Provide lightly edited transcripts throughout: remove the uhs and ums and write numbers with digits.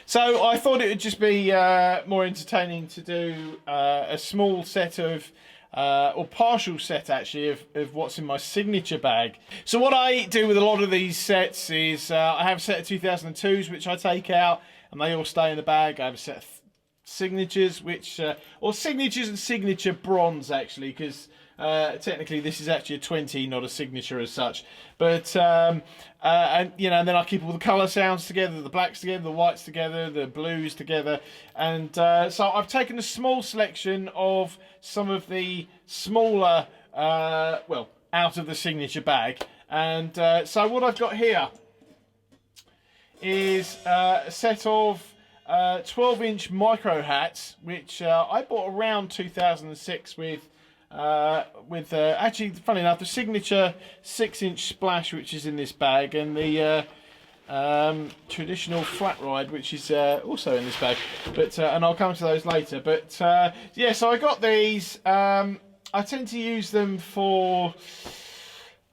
So I thought it would just be more entertaining to do a small set of, or partial set actually, of what's in my signature bag. So what I do with a lot of these sets is I have a set of 2002s which I take out and they all stay in the bag. I have a set of signatures which, or signatures and signature bronze actually, because technically this is actually a 20, not a signature as such. But and you know, and then I keep all the colour sounds together, the blacks together, the whites together, the blues together, and so I've taken a small selection of some of the smaller, well, out of the signature bag, and so what I've got here is a set of 12-inch micro hats, which I bought around 2006 with actually, funny enough, the signature 6-inch splash, which is in this bag, and the traditional flat ride, which is also in this bag. But and I'll come to those later. But yeah, so I got these. I tend to use them for.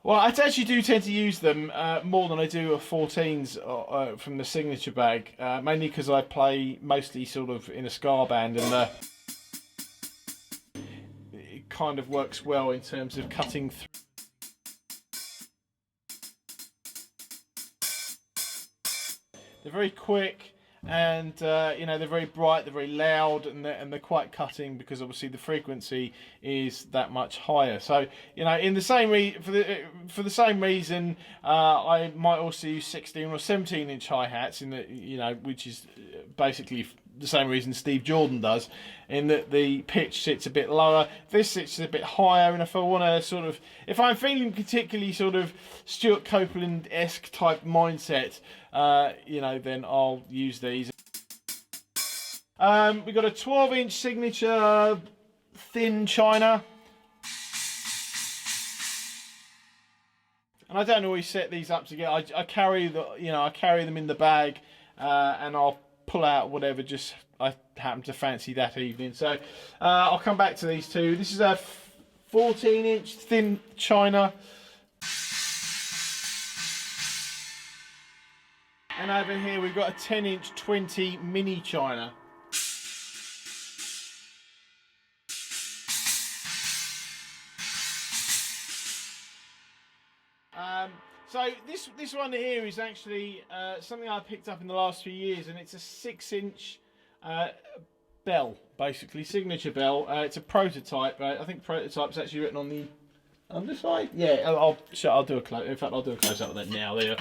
Well, I actually do tend to use them more than I do a 14s from the signature bag, mainly because I play mostly sort of in a ska band, and it kind of works well in terms of cutting through. They're very quick, and you know, they're very bright, they're very loud, and they're quite cutting because obviously the frequency is that much higher. So you know, in the same for the same reason, I might also use 16 or 17-inch hi-hats in the, you know, which is basically the same reason Steve Jordan does, in that the pitch sits a bit lower, this sits a bit higher, and if I want to sort of, if I'm feeling particularly sort of Stuart Copeland-esque type mindset, you know, then I'll use these. We've got a 12-inch signature thin china, and I don't always set these up together. I carry I carry them in the bag, and I'll pull out whatever just I happen to fancy that evening. So I'll come back to these two. This is a 14-inch thin china, and over here we've got a 10-inch 20 mini china. So this one here is actually something I picked up in the last few years, and it's a 6-inch bell, basically signature bell. It's a prototype. I think prototype's actually written on the underside. Yeah, I'll do a close. In fact, I'll do a close up of that now. There.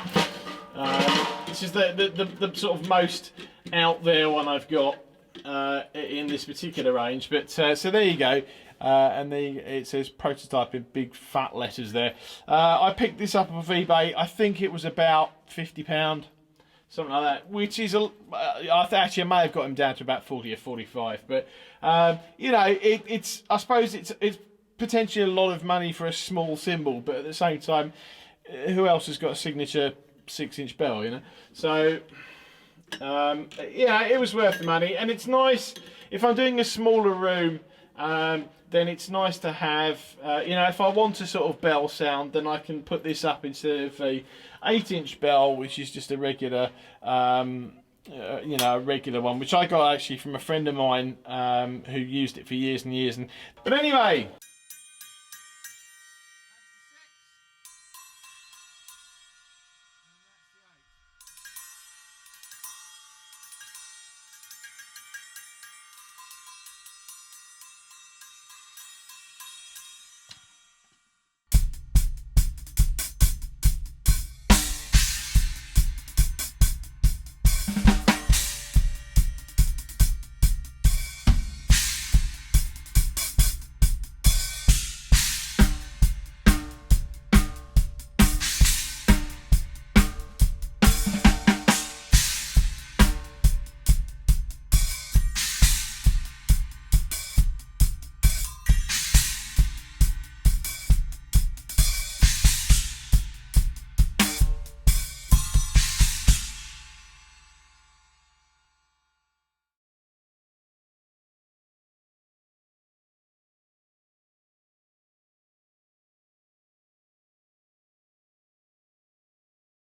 This is the sort of most out there one I've got in this particular range. But so there you go. And it says prototype in big fat letters there. I picked this up off eBay. I think it was about £50, something like that. Which is actually I may have got him down to about 40 or 45. But you know, I suppose it's potentially a lot of money for a small cymbal. But at the same time, who else has got a signature 6-inch bell? You know, so yeah, it was worth the money, and it's nice if I'm doing a smaller room. Then it's nice to have, you know, if I want a sort of bell sound, then I can put this up instead of a 8-inch bell, which is just a regular, you know, a regular one, which I got actually from a friend of mine who used it for years and years. But anyway,